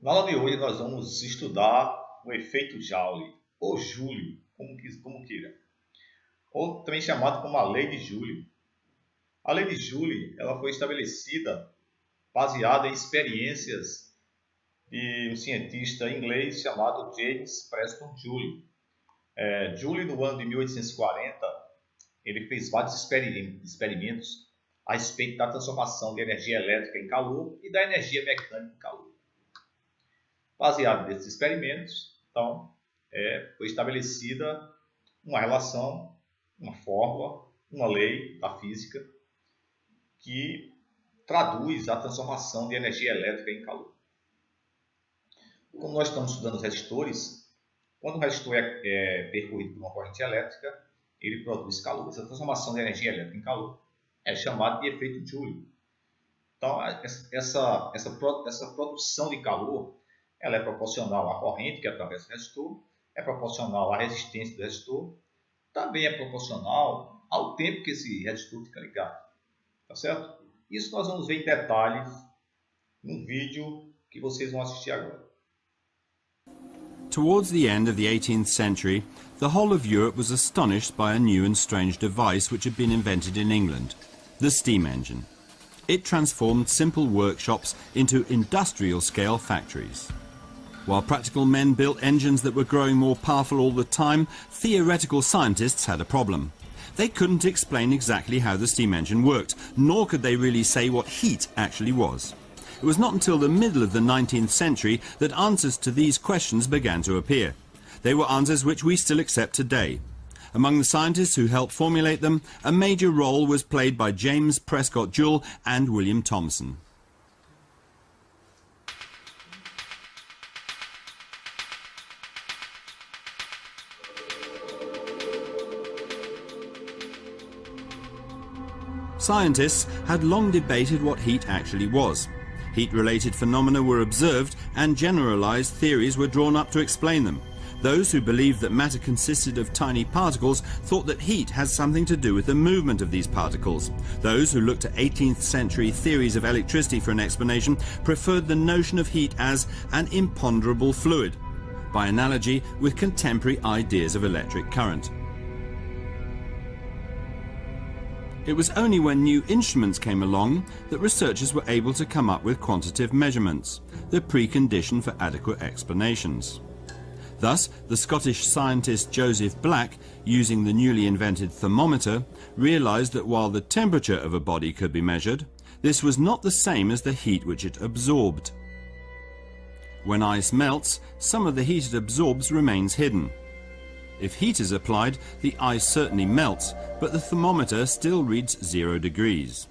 Na aula de hoje nós vamos estudar o efeito Joule, ou Joule, como queira, ou também chamado como a lei de Joule. A lei de Joule ela foi estabelecida baseada em experiências de um cientista inglês chamado James Preston Joule. Joule, no ano de 1840, ele fez vários experimentos a respeito da transformação de energia elétrica em calor e da energia mecânica em calor. Baseado nesses experimentos, então, foi estabelecida uma relação, uma fórmula, uma lei da física que traduz a transformação de energia elétrica em calor. Como nós estamos estudando os resistores, quando um resistor é percorrido por uma corrente elétrica, ele produz calor. Essa transformação de energia elétrica em calor é chamada de efeito Joule. Então, essa produção de calor ela é proporcional à corrente que atravessa o resistor, é proporcional à resistência do resistor, também é proporcional ao tempo que esse resistor fica ligado. Tá certo? Isso nós vamos ver em detalhes num vídeo que vocês vão assistir agora. Towards the end of the 18th century, the whole of Europe was astonished by a new and strange device which had been invented in England, the steam engine. It transformed simple workshops into industrial-scale factories. While practical men built engines that were growing more powerful all the time, theoretical scientists had a problem. They couldn't explain exactly how the steam engine worked, nor could they really say what heat actually was. It was not until the middle of the 19th century that answers to these questions began to appear. They were answers which we still accept today. Among the scientists who helped formulate them, a major role was played by James Prescott Joule and William Thomson. Scientists had long debated what heat actually was. Heat-related phenomena were observed and generalized theories were drawn up to explain them. Those who believed that matter consisted of tiny particles thought that heat has something to do with the movement of these particles. Those who looked to 18th century theories of electricity for an explanation preferred the notion of heat as an imponderable fluid, by analogy with contemporary ideas of electric current. It was only when new instruments came along that researchers were able to come up with quantitative measurements, the precondition for adequate explanations. Thus, the Scottish scientist Joseph Black, using the newly invented thermometer, realized that while the temperature of a body could be measured, this was not the same as the heat which it absorbed. When ice melts, some of the heat it absorbs remains hidden. If heat is applied, the ice certainly melts, but the thermometer still reads 0 degrees.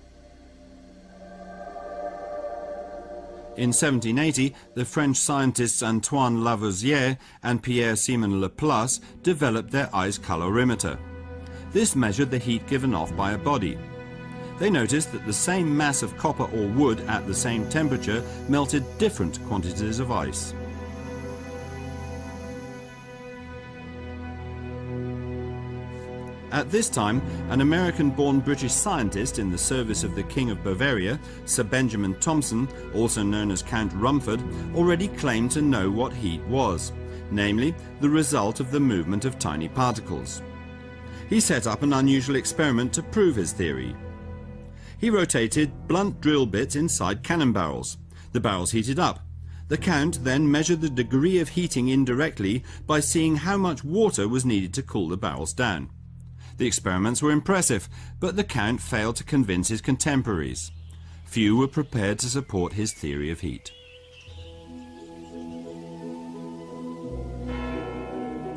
In 1780, the French scientists Antoine Lavoisier and Pierre-Simon Laplace developed their ice colorimeter. This measured the heat given off by a body. They noticed that the same mass of copper or wood at the same temperature melted different quantities of ice. At this time, an American-born British scientist in the service of the King of Bavaria, Sir Benjamin Thompson, also known as Count Rumford, already claimed to know what heat was, namely the result of the movement of tiny particles. He set up an unusual experiment to prove his theory. He rotated blunt drill bits inside cannon barrels. The barrels heated up. The Count then measured the degree of heating indirectly by seeing how much water was needed to cool the barrels down. The experiments were impressive, but the Count failed to convince his contemporaries. Few were prepared to support his theory of heat.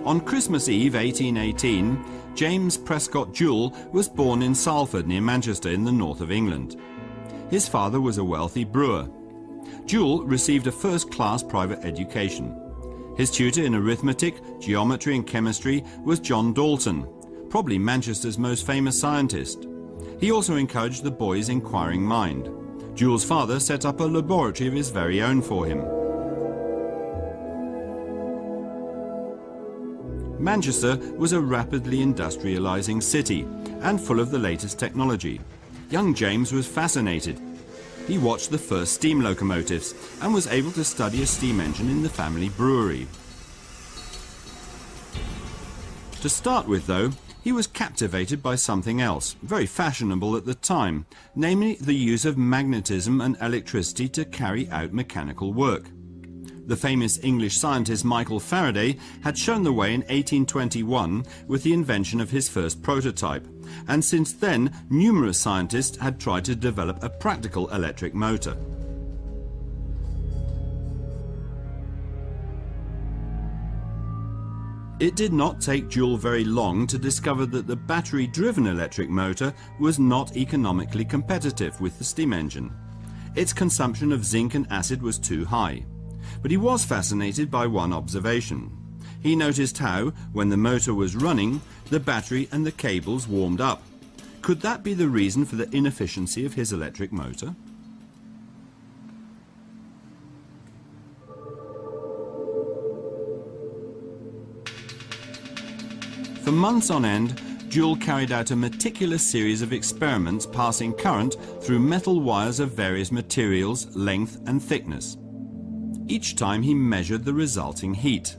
On Christmas Eve 1818, James Prescott Joule was born in Salford near Manchester in the north of England. His father was a wealthy brewer. Joule received a first-class private education. His tutor in arithmetic, geometry and chemistry was John Dalton, probably Manchester's most famous scientist. He also encouraged the boy's inquiring mind. Joule's father set up a laboratory of his very own for him. Manchester was a rapidly industrializing city and full of the latest technology. Young James was fascinated. he watched the first steam locomotives and was able to study a steam engine in the family brewery. To start with, though, he was captivated by something else, very fashionable at the time, namely the use of magnetism and electricity to carry out mechanical work. The famous English scientist Michael Faraday had shown the way in 1821 with the invention of his first prototype, and since then numerous scientists had tried to develop a practical electric motor. It did not take Joule very long to discover that the battery-driven electric motor was not economically competitive with the steam engine. Its consumption of zinc and acid was too high. But he was fascinated by one observation. He noticed how, when the motor was running, the battery and the cables warmed up. Could that be the reason for the inefficiency of his electric motor? For months on end, Joule carried out a meticulous series of experiments passing current through metal wires of various materials, length and thickness. Each time he measured the resulting heat.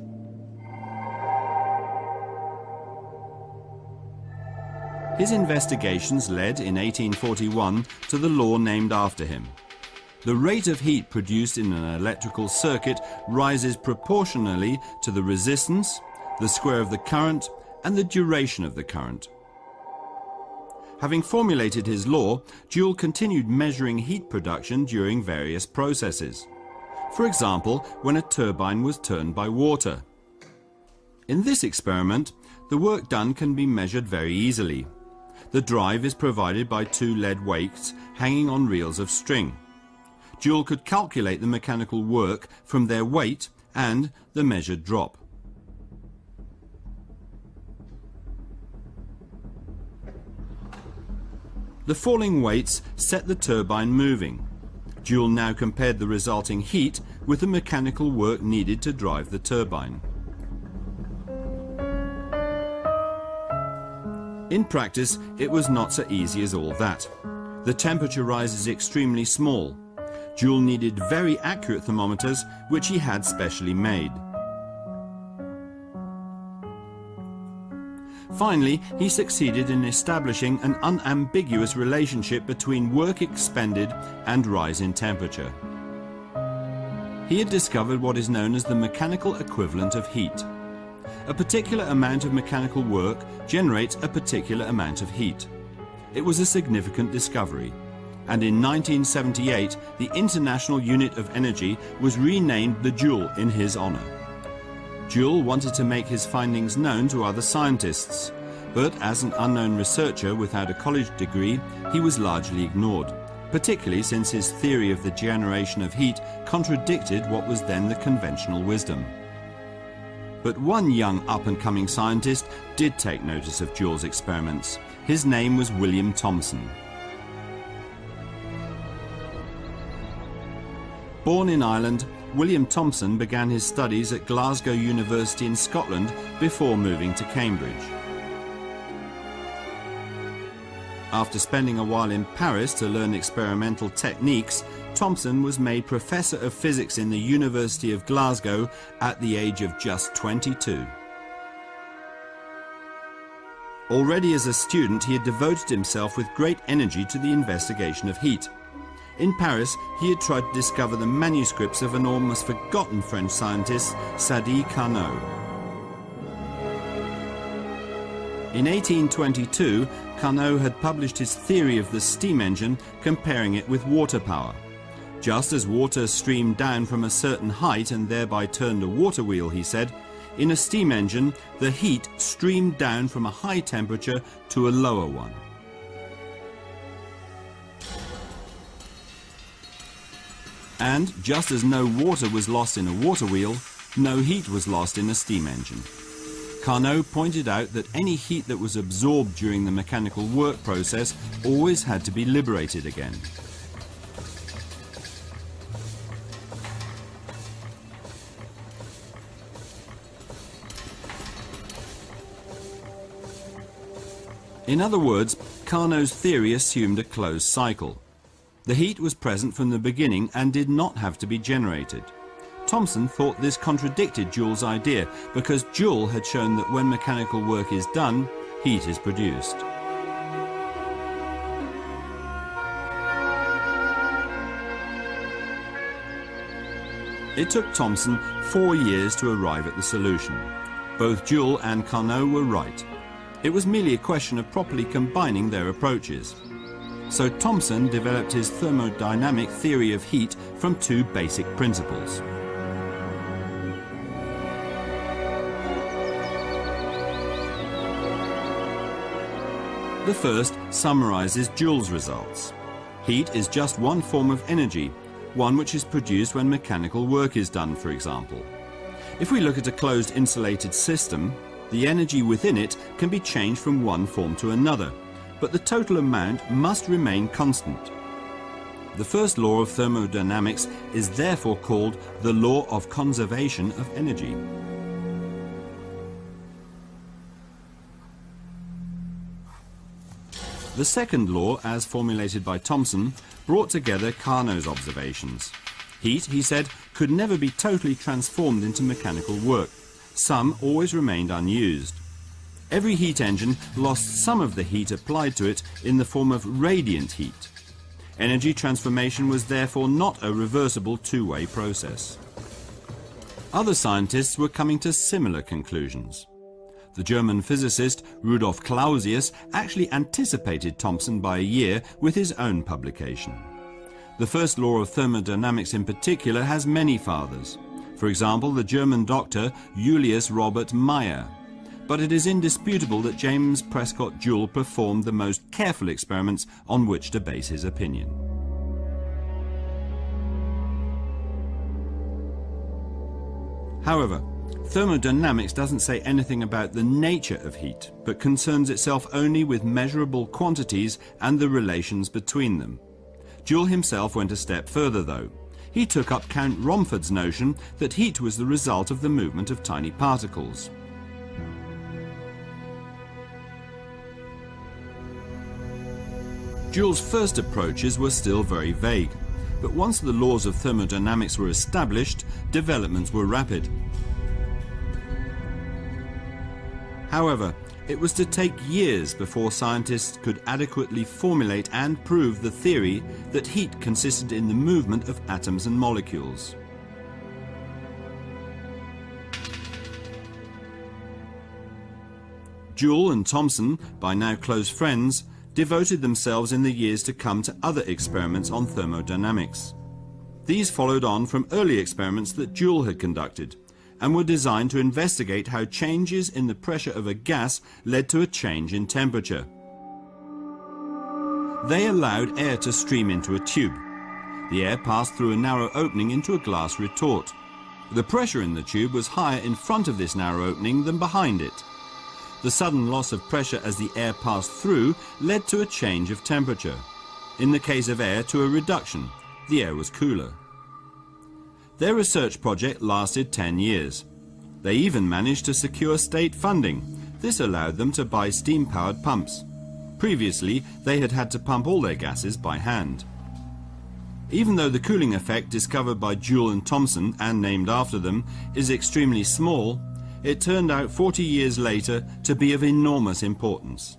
His investigations led in 1841 to the law named after him. The rate of heat produced in an electrical circuit rises proportionally to the resistance, the square of the current, and the duration of the current. Having formulated his law, Joule continued measuring heat production during various processes. For example, when a turbine was turned by water. In this experiment, the work done can be measured very easily. The drive is provided by two lead weights hanging on reels of string. Joule could calculate the mechanical work from their weight and the measured drop. The falling weights set the turbine moving. Joule now compared the resulting heat with the mechanical work needed to drive the turbine. In practice, it was not so easy as all that. The temperature rise is extremely small. Joule needed very accurate thermometers, which he had specially made. Finally, he succeeded in establishing an unambiguous relationship between work expended and rise in temperature. He had discovered what is known as the mechanical equivalent of heat. A particular amount of mechanical work generates a particular amount of heat. It was a significant discovery, and in 1978 the International Unit of Energy was renamed the Joule in his honor. Joule wanted to make his findings known to other scientists, but as an unknown researcher without a college degree, he was largely ignored, particularly since his theory of the generation of heat contradicted what was then the conventional wisdom. But one young up-and-coming scientist did take notice of Joule's experiments. His name was William Thomson. Born in Ireland, William Thomson began his studies at Glasgow University in Scotland before moving to Cambridge. After spending a while in Paris to learn experimental techniques, Thomson was made Professor of Physics in the University of Glasgow at the age of just 22. Already as a student, he had devoted himself with great energy to the investigation of heat. In Paris, he had tried to discover the manuscripts of an almost forgotten French scientist, Sadi Carnot. In 1822, Carnot had published his theory of the steam engine, comparing it with water power. Just as water streamed down from a certain height and thereby turned a water wheel, he said, in a steam engine, the heat streamed down from a high temperature to a lower one. And just as no water was lost in a water wheel, no heat was lost in a steam engine. Carnot pointed out that any heat that was absorbed during the mechanical work process always had to be liberated again. In other words, Carnot's theory assumed a closed cycle. The heat was present from the beginning and did not have to be generated. Thomson thought this contradicted Joule's idea because Joule had shown that when mechanical work is done, heat is produced. It took Thomson 4 years to arrive at the solution. Both Joule and Carnot were right. It was merely a question of properly combining their approaches. So Thomson developed his thermodynamic theory of heat from two basic principles. The first summarizes Joule's results. Heat is just one form of energy, one which is produced when mechanical work is done, for example. If we look at a closed insulated system, the energy within it can be changed from one form to another, but the total amount must remain constant. The first law of thermodynamics is therefore called the law of conservation of energy. The second law, as formulated by Thomson, brought together Carnot's observations. Heat, he said, could never be totally transformed into mechanical work. Some always remained unused. Every heat engine lost some of the heat applied to it in the form of radiant heat. Energy transformation was therefore not a reversible two-way process. Other scientists were coming to similar conclusions. The German physicist Rudolf Clausius actually anticipated Thomson by a year with his own publication. The first law of thermodynamics in particular has many fathers. For example, the German doctor Julius Robert Meyer. But it is indisputable that James Prescott Joule performed the most careful experiments on which to base his opinion. However, thermodynamics doesn't say anything about the nature of heat, but concerns itself only with measurable quantities and the relations between them. Joule himself went a step further, though. He took up Count Romford's notion that heat was the result of the movement of tiny particles. Joule's first approaches were still very vague, but once the laws of thermodynamics were established, developments were rapid. However, it was to take years before scientists could adequately formulate and prove the theory that heat consisted in the movement of atoms and molecules. Joule and Thomson, by now close friends, devoted themselves in the years to come to other experiments on thermodynamics. These followed on from early experiments that Joule had conducted, and were designed to investigate how changes in the pressure of a gas led to a change in temperature. They allowed air to stream into a tube. The air passed through a narrow opening into a glass retort. The pressure in the tube was higher in front of this narrow opening than behind it. The sudden loss of pressure as the air passed through led to a change of temperature. In the case of air, to a reduction. The air was cooler. Their research project lasted 10 years. They even managed to secure state funding. This allowed them to buy steam-powered pumps. Previously, they had had to pump all their gases by hand. Even though the cooling effect discovered by Joule and Thomson, and named after them, is extremely small, it turned out 40 years later to be of enormous importance.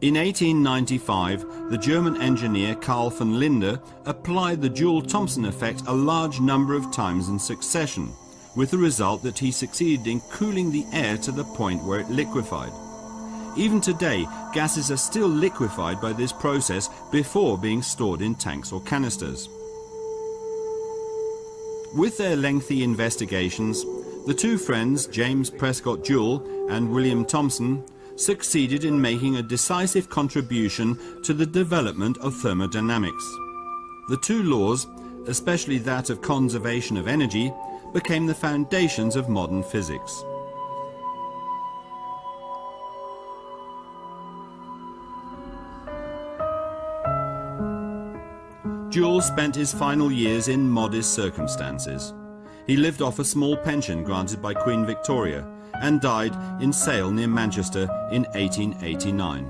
In 1895, the German engineer Carl von Linde applied the Joule-Thomson effect a large number of times in succession, with the result that he succeeded in cooling the air to the point where it liquefied. Even today, gases are still liquefied by this process before being stored in tanks or canisters. With their lengthy investigations, the two friends, James Prescott Joule and William Thomson, succeeded in making a decisive contribution to the development of thermodynamics. The two laws, especially that of conservation of energy, became the foundations of modern physics. Joule spent his final years in modest circumstances. He lived off a small pension granted by Queen Victoria and died in Sale near Manchester in 1889.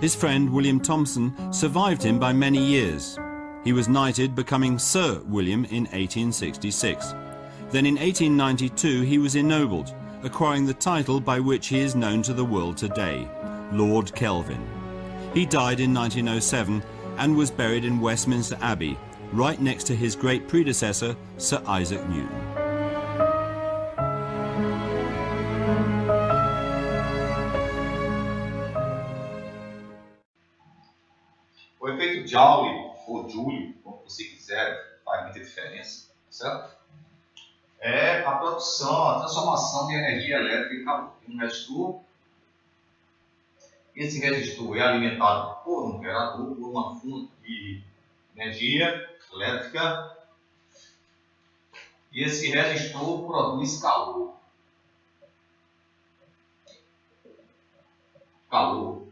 His friend William Thomson survived him by many years. He was knighted, becoming Sir William in 1866. Then in 1892 he was ennobled, acquiring the title by which he is known to the world today, Lord Kelvin. He died in 1907 and was buried in Westminster Abbey, right next to his great predecessor, Sir Isaac Newton. O efeito Joule, ou Joule, como você quiser, faz muita diferença, certo? É a produção, a transformação de energia elétrica em calor. Tem um resistor. Esse resistor é alimentado por um gerador, por uma fonte de energia elétrica. E esse resistor produz calor. Calor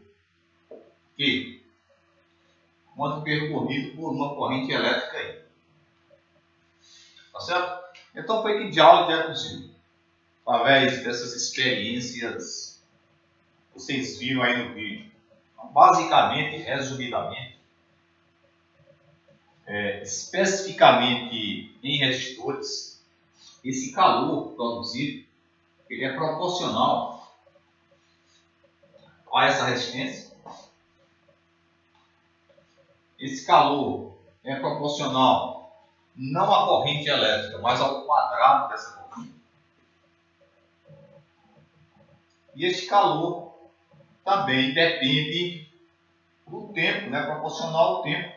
que, quando percorrido por uma corrente elétrica aí. Tá certo? Então foi que Joule deduziu, através dessas experiências que vocês viram aí no vídeo. Então, basicamente, resumidamente, especificamente em resistores, esse calor produzido ele é proporcional a essa resistência. Esse calor é proporcional não à corrente elétrica, mas ao quadrado dessa corrente. E este calor também depende do tempo, né? Proporcional ao tempo.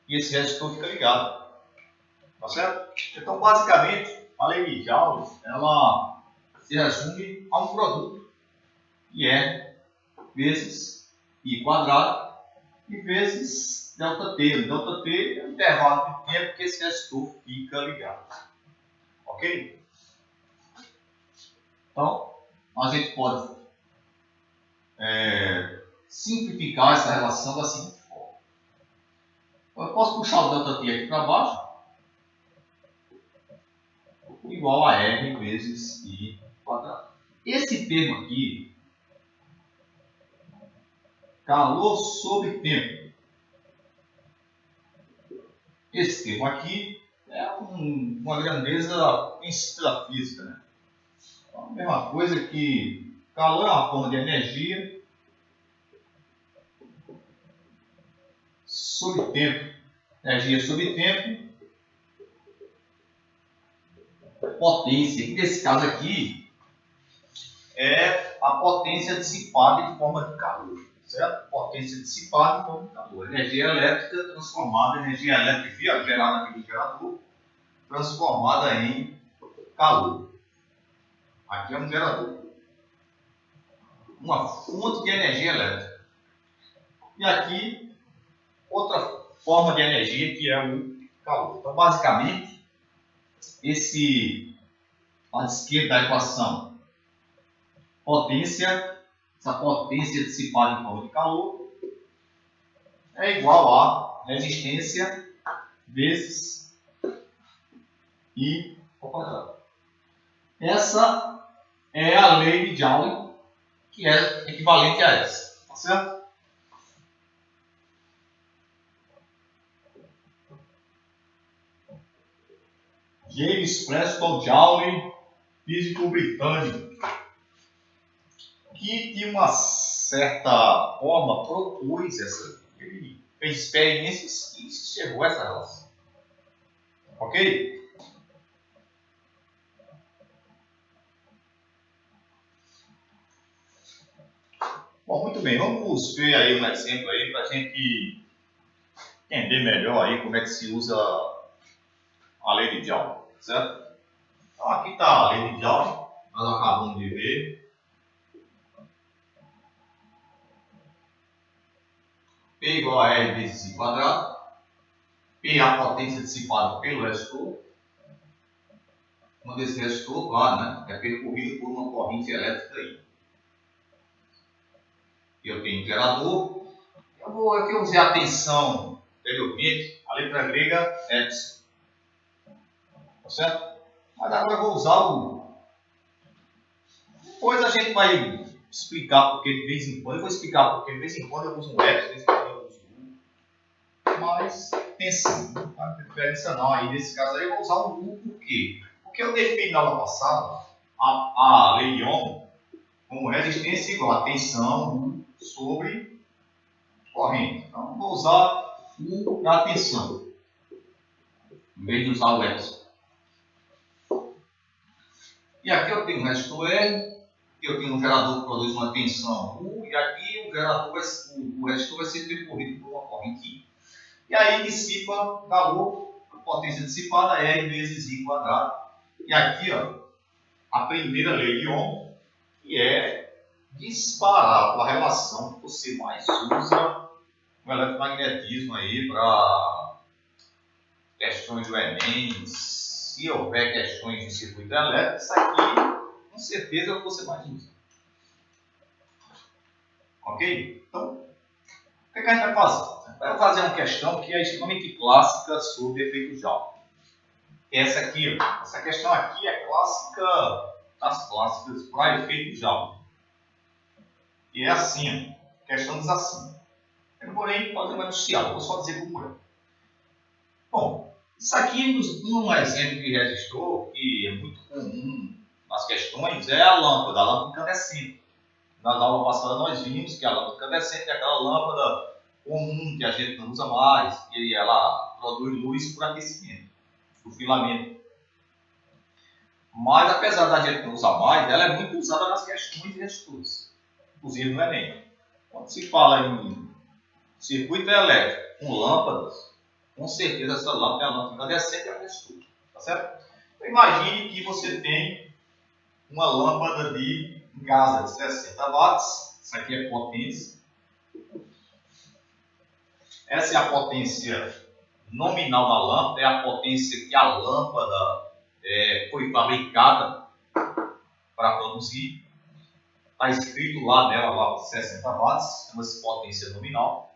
E esse resistor fica ligado. Tá certo? Então, basicamente, a lei de Joule, ela se resume a um produto que é vezes I quadrado e vezes delta T. Delta T é o intervalo de tempo que esse resistor fica ligado. Ok? Então, a gente pode simplificar essa relação da seguinte forma. Eu posso puxar o delta T aqui para baixo, igual a R vezes I quadrado. Esse termo aqui, calor sobre tempo, esse termo aqui é uma grandeza princípio da física, né? Então, a mesma coisa que calor é uma forma de energia sobre tempo. Energia sobre tempo, potência. E nesse caso aqui, é a potência dissipada em forma de calor. Certo? Potência dissipada em forma de calor. Energia elétrica transformada, energia elétrica gerada pelo gerador, transformada em calor. Aqui é um gerador. Uma fonte de energia elétrica. E aqui, outra forma de energia que é o calor. Então, basicamente, à esquerda da equação, essa potência dissipada em forma de calor, é igual a resistência vezes I ao quadrado. Essa é a lei de Joule, que é equivalente a essa. Tá certo? James Preston Joule, físico britânico, que de uma certa forma propôs essa. Ele fez experiências e chegou a essa relação. Ok? Bom, muito bem. Vamos ver aí um exemplo aí para a gente entender melhor aí como é que se usa a lei de Joule, certo? Então aqui está a lei de Joule, nós acabamos de ver. P igual a R vezes I quadrado. P é a potência dissipada pelo resistor. Quando esse resistor, claro, né, é percorrido por uma corrente elétrica aí. Eu tenho um gerador. Aqui eu usei a tensão anteriormente, a letra grega epsilon. Tá certo? Mas agora eu vou usar o. Depois a gente vai explicar porque de vez em quando, eu vou explicar porque de vez em quando eu uso um EREM, de vez em quando eu uso U, mas atenção, não tem diferença não, aí nesse caso aí eu vou usar o U por quê? Porque eu defini na aula passada a lei de Ohm como resistência igual a tensão U sobre corrente. Então, vou usar U para tensão, em vez de usar o Epsilon. E aqui eu tenho um resistor R, aqui eu tenho um gerador que produz uma tensão U, e aqui o resistor vai ser percorrido por uma corrente I. E aí dissipa calor, a potência dissipada R vezes I quadrado. E aqui, ó, a primeira lei de Ohm, que é disparar com a relação que você mais usa no eletromagnetismo aí para questões do EREM. Se houver questões de circuito elétrico, isso aqui com certeza é o que você mais usa. Ok? Então, o que a gente vai fazer? Vai fazer uma questão que é extremamente clássica sobre efeito Joule. Essa aqui, essa questão aqui é clássica das clássicas para efeito Joule. E é assim, a questão diz assim. Eu não vou nem fazer um enunciado, vou só dizer como é. Bom, isso aqui, um exemplo de resistor que é muito comum nas questões, é a lâmpada incandescente. Nas aulas passadas nós vimos que a lâmpada incandescente é aquela lâmpada comum que a gente não usa mais, que ela produz luz por aquecimento do filamento. Mas apesar da gente não usar mais, ela é muito usada nas questões de resistores, inclusive no EREM. Quando se fala em circuito elétrico com lâmpadas, com certeza essa lâmpada é a lâmpada incandescente e a resistor, tá certo? Então, imagine que você tem uma lâmpada em casa de 60 watts, isso aqui é potência. Essa é a potência nominal da lâmpada, é a potência que a lâmpada foi fabricada para produzir. Está escrito lá nela, lá 60 watts, chama-se potência nominal.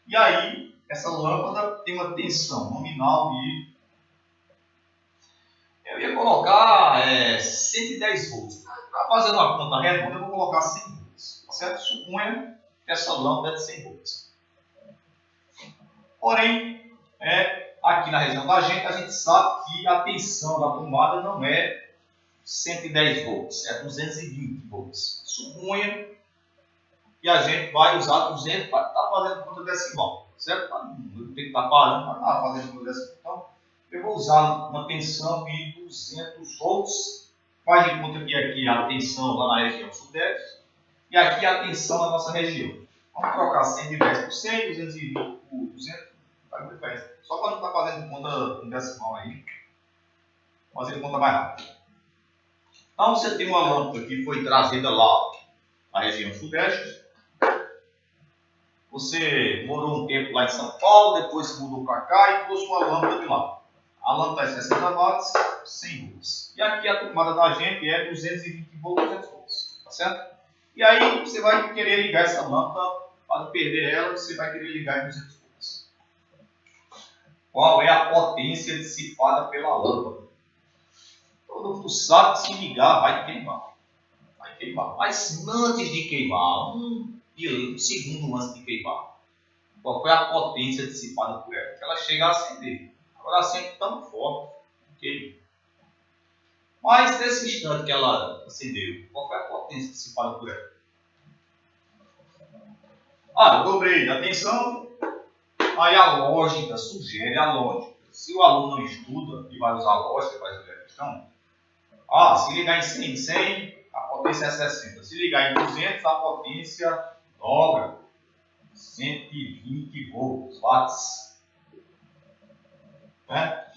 E aí, essa lâmpada tem uma tensão nominal de, eu ia colocar 110 volts. Para fazer uma conta redonda, eu vou colocar 100 volts. Tá certo? Suponha que essa lâmpada é de 100 volts. Porém, aqui na região da gente, a gente sabe que a tensão da tomada não é 110 volts, é 220 volts. Suponha que a gente vai usar 200 para estar fazendo conta decimal, certo? Para não ter que estar parando para estar fazendo conta decimal. Então, eu vou usar uma tensão de 200 volts, faz de conta que aqui a tensão lá na região sudeste e aqui a tensão na nossa região. Vamos trocar 110 por 100, 220 por 200, faz uma diferença. Só para não estar fazendo conta decimal aí, fazendo conta mais rápida. Então, você tem uma lâmpada que foi trazida lá na região sudeste. Você morou um tempo lá em São Paulo, depois se mudou para cá e trouxe uma lâmpada de lá. A lâmpada é 60 watts, 100 volts. E aqui a tomada da gente é 220 volts, 200 volts. Tá certo? E aí você vai querer ligar essa lâmpada, para não perder ela, você vai querer ligar em 200 volts. Qual é a potência dissipada pela lâmpada? Todo mundo sabe que se ligar vai queimar. Vai queimar. Mas antes de queimar, um segundo antes de queimar, qual foi a potência dissipada por ela? Ela chega a acender. Agora acende tão forte que queima. Mas nesse instante que ela acendeu, qual foi a potência dissipada por ela? Eu dobrei a tensão. Aí a lógica sugere a lógica. Se o aluno não estuda e vai usar a lógica para resolver a questão, se ligar em 100, a potência é 60. Se ligar em 200, a potência dobra. 120 volts, watts.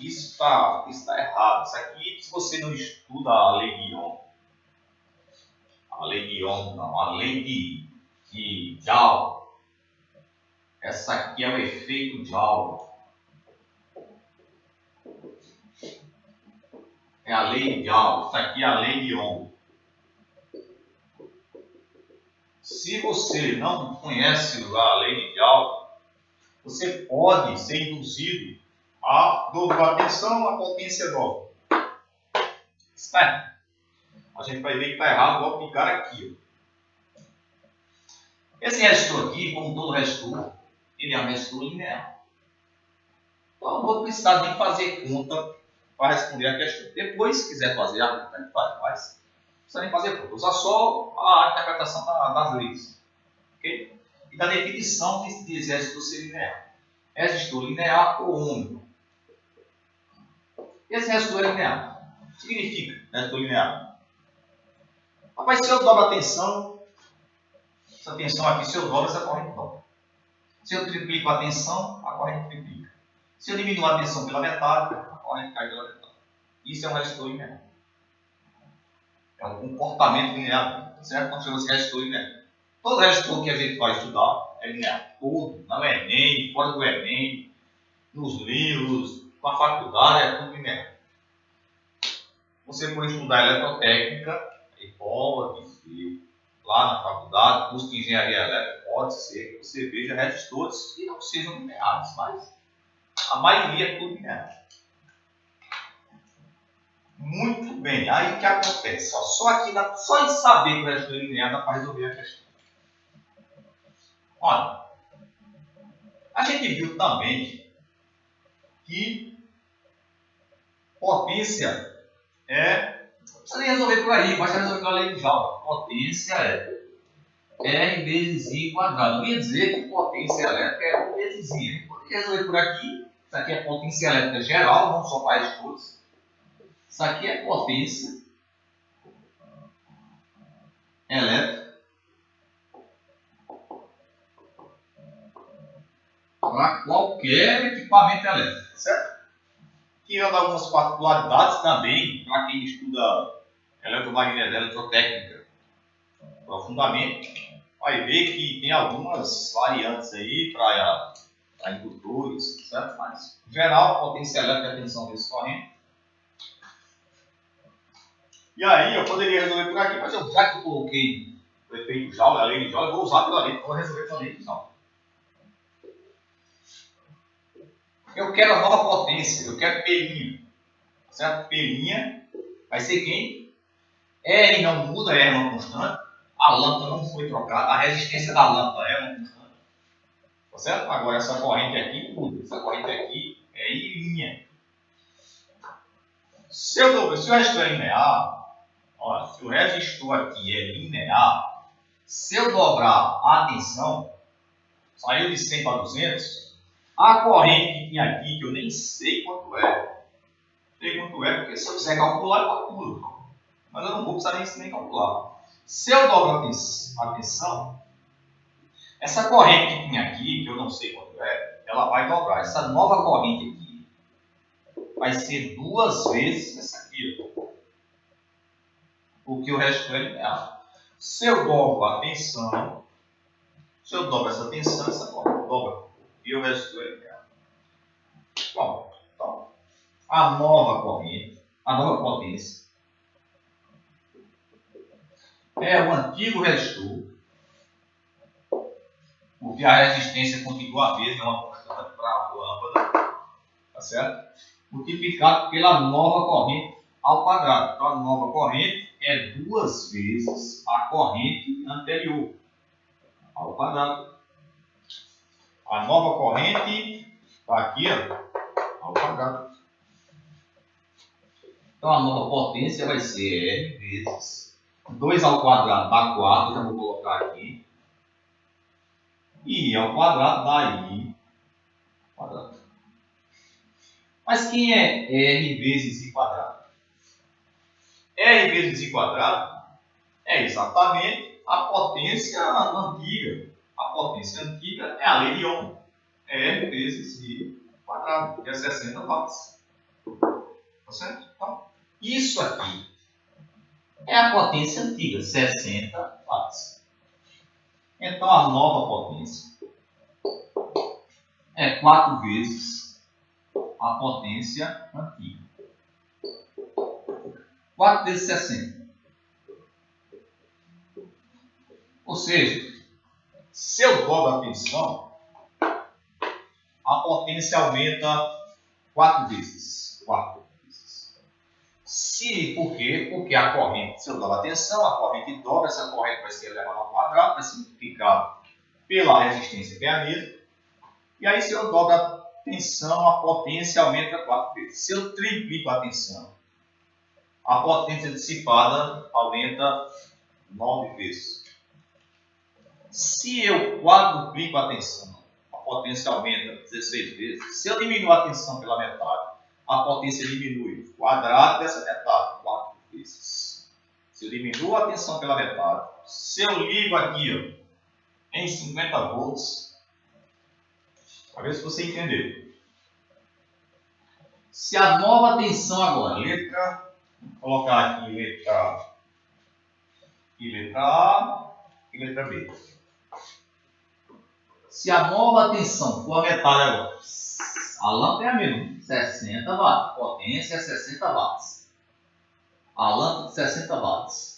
Isso está errado. Isso aqui, se você não estuda a lei de Ohm, a lei de Joule, essa aqui é o efeito Joule. É a lei de Joule, isso aqui é a lei de Ohm. Se você não conhece a lei de Joule, você pode ser induzido a dobrar a tensão, a potência dobra. Está errado. A gente vai ver que está errado logo de cara aqui. Esse resistor aqui, como todo resistor, ele é um resistor linear. Então, eu não vou precisar nem fazer conta para responder a questão. Depois, se quiser fazer a conta, a gente faz, mas não precisa nem fazer conta. Usa só a interpretação das leis. Okay? E da definição que diz resistor ser linear. Resistor linear ou único. Esse resistor é linear. O que significa resistor linear? Rapaz, se eu dobro a tensão, essa tensão aqui, se eu dobro, essa corrente dobra. Se eu triplico a tensão, a corrente triplica. Se eu diminuo a tensão pela metade, a corrente cai pela metade. Isso é um resistor linear. É um comportamento linear, certo? Então chama-se resistor linear. Todo resistor que a gente vai estudar é linear. Todo, no EREM, fora do EREM, nos livros, com a faculdade, é tudo linear. Você pode estudar eletrotécnica, e pode ser, lá na faculdade, curso de engenharia elétrica, pode ser que você veja resistores que não sejam lineares, mas a maioria é tudo linear. Muito bem, aí o que acontece? Só de saber que o resistor é linear dá para resolver a questão. Olha, a gente viu também que potência não precisa nem resolver por aí, basta resolver pela lei de Joule. Potência é R vezes I quadrado. Não ia dizer que potência elétrica é 1 vezes I. A gente poderia resolver por aqui. Isso aqui é potência elétrica geral, não só para resistores. Isso aqui é potência elétrica para qualquer equipamento elétrico, certo? Tirando algumas particularidades também, para quem estuda eletrotécnica profundamente, vai ver que tem algumas variantes aí para indutores, certo? Mas, em geral, potência elétrica é tensão vezes corrente. E aí, eu poderia resolver por aqui, mas já que eu coloquei o efeito Joule, a lei de Joule, eu vou usar pela lei, vou resolver pela lei de Joule. Eu quero a nova potência, eu quero P', certo? P' vai ser quem? R não muda, R é uma constante. A lâmpada não foi trocada, a resistência da lâmpada é uma constante. Tá certo? Agora essa corrente aqui muda, essa corrente aqui é I'. Se o resistor é linear, olha, se o resistor aqui é linear, se eu dobrar a tensão, saiu de 100 para 200, a corrente que tinha aqui, que eu nem sei quanto é, porque se eu quiser calcular, eu calculo. Mas eu não vou precisar nem calcular. Se eu dobro a tensão, essa corrente que tinha aqui, que eu não sei quanto é, ela vai dobrar. Essa nova corrente aqui vai ser 2 vezes essa aqui. Porque o resistor é linear. Se eu dobro a tensão, se eu dobro essa tensão, essa corrente dobra. E o resistor é linear. Bom, então, a nova corrente, a nova potência, é o antigo resistor, porque a resistência continua a mesma, é uma constante para a lâmpada, tá certo? Multiplicado pela nova corrente ao quadrado. Então, a nova corrente é 2 vezes a corrente anterior ao quadrado. A nova corrente está aqui, ó, ao quadrado. Então, a nova potência vai ser R vezes 2 ao quadrado dá 4, já vou colocar aqui. E I ao quadrado dá I quadrado. Mas quem é R vezes I quadrado? R vezes I quadrado é exatamente a potência antiga. A potência antiga é a lei de Ohm. É R vezes I quadrado, que é 60 watts. Tá certo? Então, isso aqui é a potência antiga, 60 watts. Então, a nova potência é 4 vezes a potência antiga. 4 vezes 60. Ou seja, se eu dobro a tensão, a potência aumenta 4 vezes. 4 vezes. Por quê? Porque a corrente, se eu dobro a tensão, a corrente dobra, essa corrente vai ser elevada ao quadrado, vai se multiplicar pela resistência, que é a mesma. E aí, se eu dobro a tensão, a potência aumenta 4 vezes. Se eu triplico a tensão, a potência dissipada aumenta 9 vezes. Se eu quadruplico a tensão, a potência aumenta 16 vezes. Se eu diminuo a tensão pela metade, a potência diminui o quadrado dessa metade, 4 vezes. Se eu diminuo a tensão pela metade, se eu ligo aqui ó, em 50 volts, para ver se você entender. Se a nova tensão agora, vou colocar aqui letra A e letra B. Se a nova tensão for a metade agora, a lâmpada é a mesma, 60 watts, potência é 60 watts. A lâmpada de 60 watts.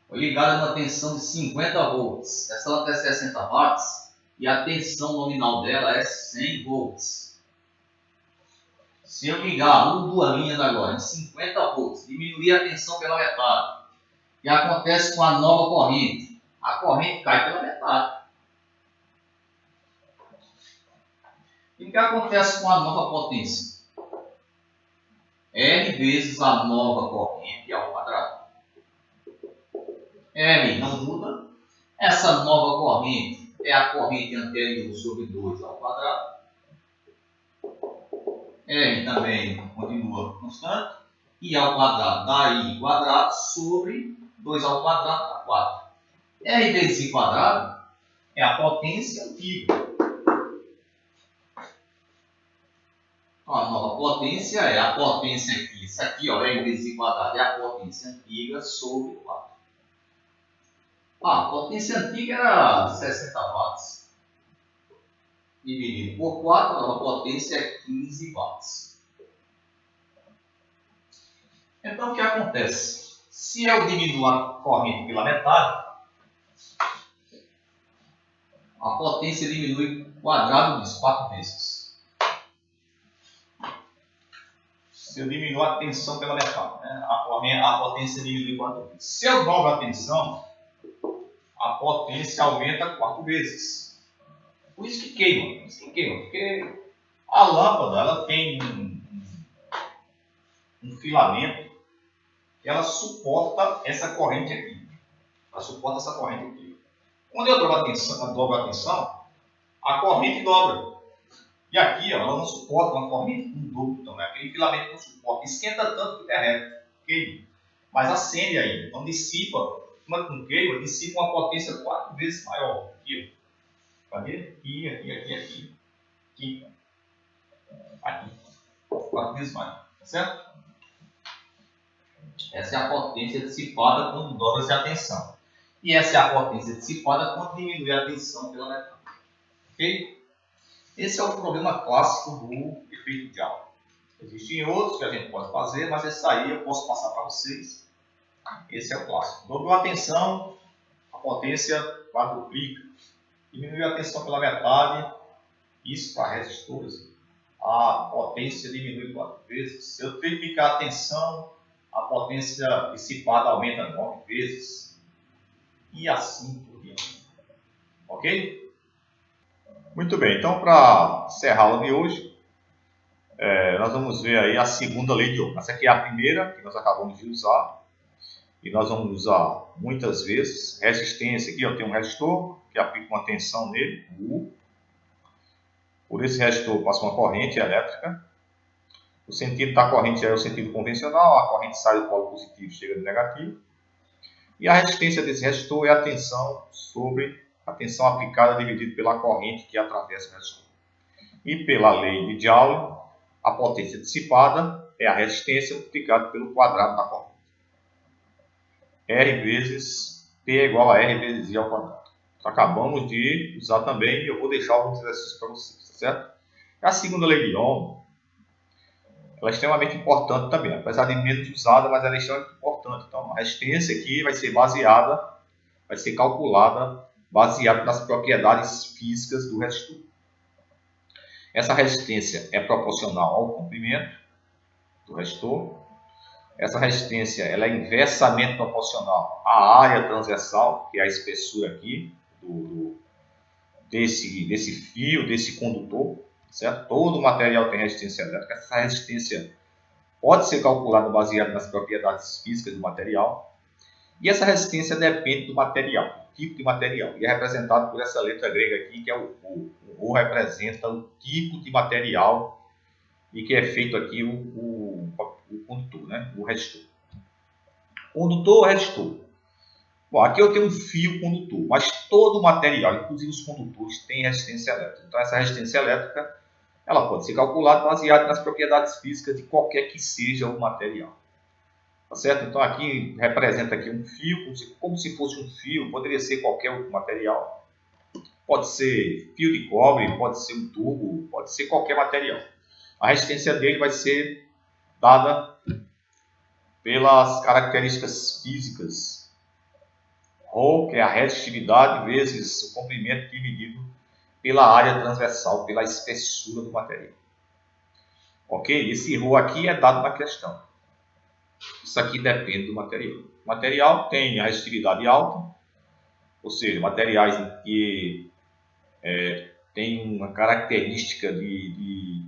Foi ligada numa tensão de 50 volts. Essa lâmpada é 60 watts e a tensão nominal dela é 100 volts. Se eu ligar duas linhas agora em 50 volts, diminuir a tensão pela metade, o que acontece com a nova corrente? A corrente cai pela metade. E o que acontece com a nova potência? R vezes a nova corrente ao quadrado. R não muda. Essa nova corrente é a corrente anterior sobre 2 ao quadrado. R também continua constante. I ao quadrado dá I quadrado sobre 2 ao quadrado dá 4. R vezes I quadrado é a potência antiga. Então, a nova potência é a potência aqui. Isso aqui, ó, R vezes I quadrado é a potência antiga sobre 4. A potência antiga era 60 watts. Dividido por 4, a nova potência é 15 watts. Então, o que acontece? Se eu diminuo a corrente pela metade, a potência diminui o quadrado disso 4 vezes. Se eu diminuo a tensão pela metade, né? A potência diminui 4 vezes. Se eu dobro a tensão, a potência aumenta 4 vezes. Por isso que queima, porque a lâmpada ela tem um filamento que ela suporta essa corrente aqui. Ela suporta essa corrente aqui. Quando eu dobro a tensão, a corrente dobra. E aqui ó, ela não suporta uma corrente com dobro também. Aquele filamento não suporta. Esquenta tanto que derrete, queima. Mas acende ainda. Então dissipa, com queima, dissipa uma potência 4 vezes maior. Aqui, ó. Cadê? Aqui. 4 vezes mais. Tá certo? Essa é a potência dissipada quando dobra-se a tensão. E essa é a potência dissipada quando diminui a tensão pela metade. Ok? Esse é o problema clássico do efeito de Aula. Existem outros que a gente pode fazer, mas esse aí eu posso passar para vocês. Esse é o clássico. Dobrou a tensão, a potência quadruplica. Diminuiu a tensão pela metade, isso para resistores, a potência diminui 4 vezes. Se eu triplicar a tensão, a potência dissipada aumenta 9 vezes. E assim por diante. Ok? Muito bem, então para encerrar a aula de hoje, nós vamos ver aí a segunda lei de Ohm. Essa aqui é a primeira que nós acabamos de usar. E nós vamos usar muitas vezes. Resistência aqui, eu tenho um resistor que aplica uma tensão nele, U. Por esse resistor passa uma corrente elétrica. O sentido da corrente é o sentido convencional, a corrente sai do polo positivo e chega do negativo. E a resistência desse resistor é a tensão sobre a tensão aplicada dividida pela corrente que atravessa o resistor. E pela lei de Joule, a potência dissipada é a resistência multiplicada pelo quadrado da corrente. R vezes P é igual a R vezes I ao quadrado. Acabamos de usar também e eu vou deixar alguns exercícios para vocês, tá certo? A segunda lei de Ohm, ela é extremamente importante também, apesar de menos usada, mas ela é extremamente importante. Então, a resistência aqui vai ser calculada baseada nas propriedades físicas do resistor. Essa resistência é proporcional ao comprimento do resistor. essa resistência ela é inversamente proporcional à área transversal, que é a espessura aqui desse fio, desse condutor, certo? Todo material tem resistência elétrica. Essa resistência pode ser calculada baseada nas propriedades físicas do material. E essa resistência depende do material, do tipo de material. E é representado por essa letra grega aqui, que é o Rho. O Rho representa o tipo de material e que é feito aqui o condutor, né? O resistor. Condutor ou resistor? Bom, aqui eu tenho um fio condutor, mas todo o material, inclusive os condutores, tem resistência elétrica. Então essa resistência elétrica ela pode ser calculada baseada nas propriedades físicas de qualquer que seja o material. Tá certo? Então aqui representa aqui um fio, como se fosse um fio, poderia ser qualquer outro material. Pode ser fio de cobre, pode ser um tubo, pode ser qualquer material. A resistência dele vai ser dada pelas características físicas. Rho, que é a resistividade vezes o comprimento dividido pela área transversal, pela espessura do material. Ok? Esse Rho aqui é dado na questão. Isso aqui depende do material. O material tem a resistividade alta, ou seja, materiais que têm uma característica de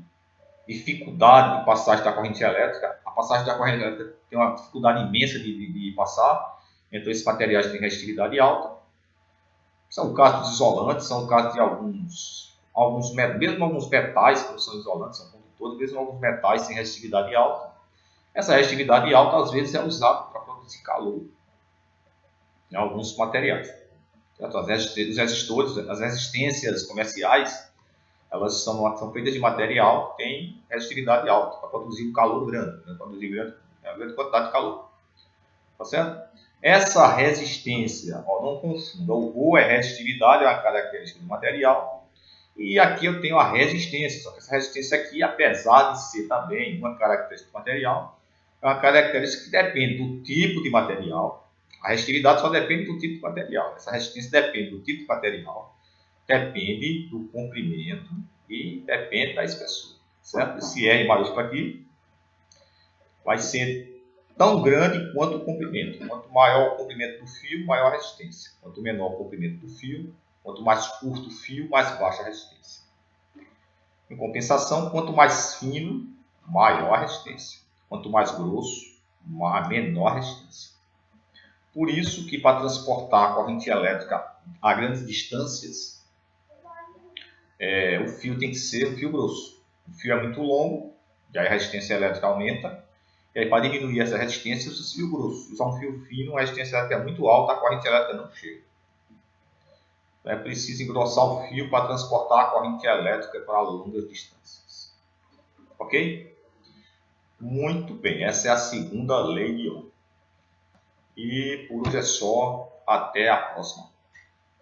dificuldade de passagem da corrente elétrica. A passagem da corrente elétrica tem uma dificuldade imensa de passar, então esses materiais têm resistividade alta. São casos dos isolantes, são casos de mesmo alguns metais que não são isolantes, são condutores, mesmo alguns metais têm resistividade alta. Essa resistividade alta, às vezes, é usada para produzir calor em alguns materiais. Os resistores, as resistências comerciais, elas são feitas de material que tem resistividade alta para produzir um calor grande, para produzir grande quantidade de calor. Tá certo? Essa resistência, não confunda, o Rho é resistividade, é uma característica do material, e aqui eu tenho a resistência, só que essa resistência aqui, apesar de ser também uma característica do material, é uma característica que depende do tipo de material. A resistividade só depende do tipo de material. Essa resistência depende do tipo de material, depende do comprimento e depende da espessura. Certo? Esse R maiúsculo aqui vai ser tão grande quanto o comprimento. Quanto maior o comprimento do fio, maior a resistência. Quanto menor o comprimento do fio, quanto mais curto o fio, mais baixa a resistência. Em compensação, quanto mais fino, maior a resistência. Quanto mais grosso, menor a resistência. Por isso que para transportar a corrente elétrica a grandes distâncias, o fio tem que ser um fio grosso. O fio é muito longo, e aí a resistência elétrica aumenta. E aí, para diminuir essa resistência, usa fio grosso. Usar um fio fino, a resistência elétrica é muito alta, a corrente elétrica não chega. Então, é preciso engrossar o fio para transportar a corrente elétrica para longas distâncias. Ok? Muito bem, essa é a segunda lei de Ohm. E por hoje é só. Até a próxima.